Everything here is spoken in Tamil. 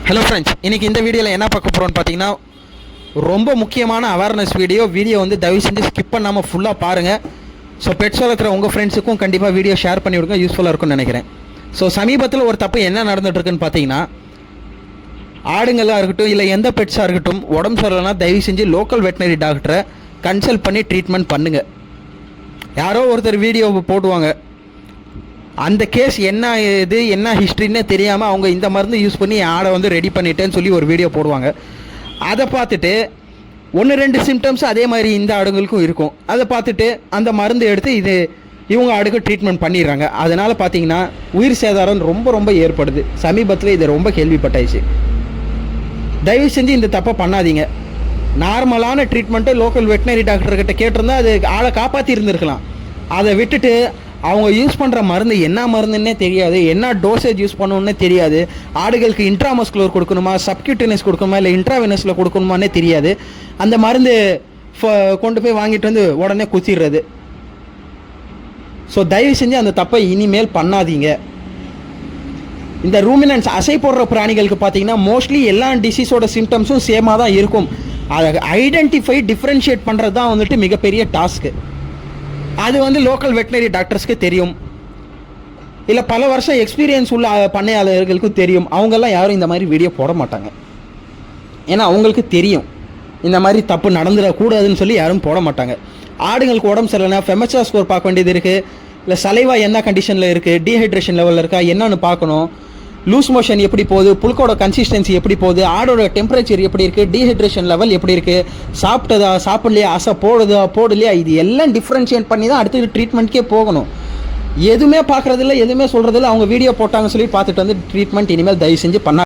ஹலோ ஃப்ரெண்ட்ஸ், இன்றைக்கி இந்த வீடியோவில் என்ன பார்க்க போகிறோன்னு பார்த்தீங்கன்னா ரொம்ப முக்கியமான அவேர்னஸ் வீடியோ வந்து தயவு செஞ்சு ஸ்கிப் பண்ணாமல் ஃபுல்லாக பாருங்கள். ஸோ பெட்ஸ் வளர்க்குற உங்கள் ஃப்ரெண்ட்ஸுக்கும் கண்டிப்பாக வீடியோ ஷேர் பண்ணி விடுங்க, யூஸ்ஃபுல்லாக இருக்கும்னு நினைக்கிறேன். ஸோ சமீபத்தில் ஒரு தப்பு என்ன நடந்துகிட்ருக்குன்னு பார்த்தீங்கன்னா, ஆடுங்களாக இருக்கட்டும் இல்லை எந்த பெட்ஸாக இருக்கட்டும் உடம்பு சரியில்லைனா தயவு செஞ்சு லோக்கல் வெட்டினரி டாக்டரை கன்சல்ட் பண்ணி ட்ரீட்மெண்ட் பண்ணுங்கள். யாரோ ஒருத்தர் வீடியோ போடுவாங்க, அந்த கேஸ் என்ன இது என்ன ஹிஸ்ட்ரின்னே தெரியாமல் அவங்க இந்த மருந்து யூஸ் பண்ணி ஆடை வந்து ரெடி பண்ணிட்டேன்னு சொல்லி ஒரு வீடியோ போடுவாங்க. அதை பார்த்துட்டு 1-2 சிம்டம்ஸ் அதே மாதிரி இந்த ஆடுங்களுக்கும் இருக்கும். அதை பார்த்துட்டு அந்த மருந்து எடுத்து இவங்க ஆடுக்கு ட்ரீட்மெண்ட் பண்ணிடுறாங்க. அதனால் பார்த்தீங்கன்னா உயிர் சேதாரம் ரொம்ப ஏற்படுது. சமீபத்தில் இதை ரொம்ப கேள்விப்பட்டாச்சு. தயவு செஞ்சு இந்த தப்பை பண்ணாதீங்க. நார்மலான ட்ரீட்மெண்ட்டு லோக்கல் வெட்டினரி டாக்டர்கிட்ட கேட்டிருந்தா அது ஆளை காப்பாற்றி இருந்திருக்கலாம். அதை விட்டுட்டு அவங்க யூஸ் பண்ணுற மருந்து என்ன மருந்துன்னே தெரியாது, என்ன டோசேஜ் யூஸ் பண்ணணுன்னே தெரியாது, ஆடுகளுக்கு இன்ட்ராமஸ்குலர் கொடுக்கணுமா, சப்கியூட்டனஸ் கொடுக்கணுமா இல்லை இன்ட்ராவெனஸில் கொடுக்கணுமானே தெரியாது. அந்த மருந்து கொண்டு போய் வாங்கிட்டு வந்து உடனே குத்திடுறது. ஸோ தயவு செஞ்சு அந்த தப்பை இனிமேல் பண்ணாதீங்க. இந்த ரூமினன்ஸ் அசை போடுற பிராணிகளுக்கு பார்த்தீங்கன்னா மோஸ்ட்லி எல்லா டிசீஸோட சிம்டம்ஸும் சேமாக தான் இருக்கும். அதை ஐடென்டிஃபை டிஃப்ரென்ஷியேட் பண்ணுறது தான் வந்துட்டு மிகப்பெரிய டாஸ்க்கு. அது வந்து லோக்கல் வெட்டினரி டாக்டர்ஸ்க்கு தெரியும், இல்லை பல வருஷம் எக்ஸ்பீரியன்ஸ் உள்ள பண்ணையாளர்களுக்கும் தெரியும். அவங்கெல்லாம் யாரும் இந்த மாதிரி வீடியோ போட மாட்டாங்க. ஏன்னா அவங்களுக்கு தெரியும் இந்த மாதிரி தப்பு நடந்துடக்கூடாதுன்னு சொல்லி யாரும் போட மாட்டாங்க. ஆடுங்களுக்கு உடம்பு சரியில்லைனா ஃபெமச்சா ஸ்கோர் பார்க்க வேண்டியது இருக்குது, இல்லை சலைவா என்ன கண்டிஷனில் இருக்குது, டீஹைட்ரேஷன் லெவலில் இருக்கா என்னன்னு பார்க்கணும், லூஸ் மோஷன் எப்படி போகுது, புழுக்கோட கன்சிஸ்டன்சி எப்படி போகுது, ஆடோட டெம்பரேச்சர் எப்படி இருக்குது, டீஹைட்ரேஷன் லெவல் எப்படி இருக்குது, சாப்பிட்டதா சாப்பிடலையா, ஆசை போடலையா, இது எல்லாம் டிஃப்ரென்ஷியேட் பண்ணி தான் அடுத்து ட்ரீட்மெண்ட்கே போகணும். எதுவுமே பார்க்குறதில்ல, எதுவுமே சொல்கிறதில்ல. அவங்க வீடியோ போட்டாங்க சொல்லி பார்த்துட்டு வந்து ட்ரீட்மெண்ட் இனிமேல் தயவு செஞ்சு பண்ண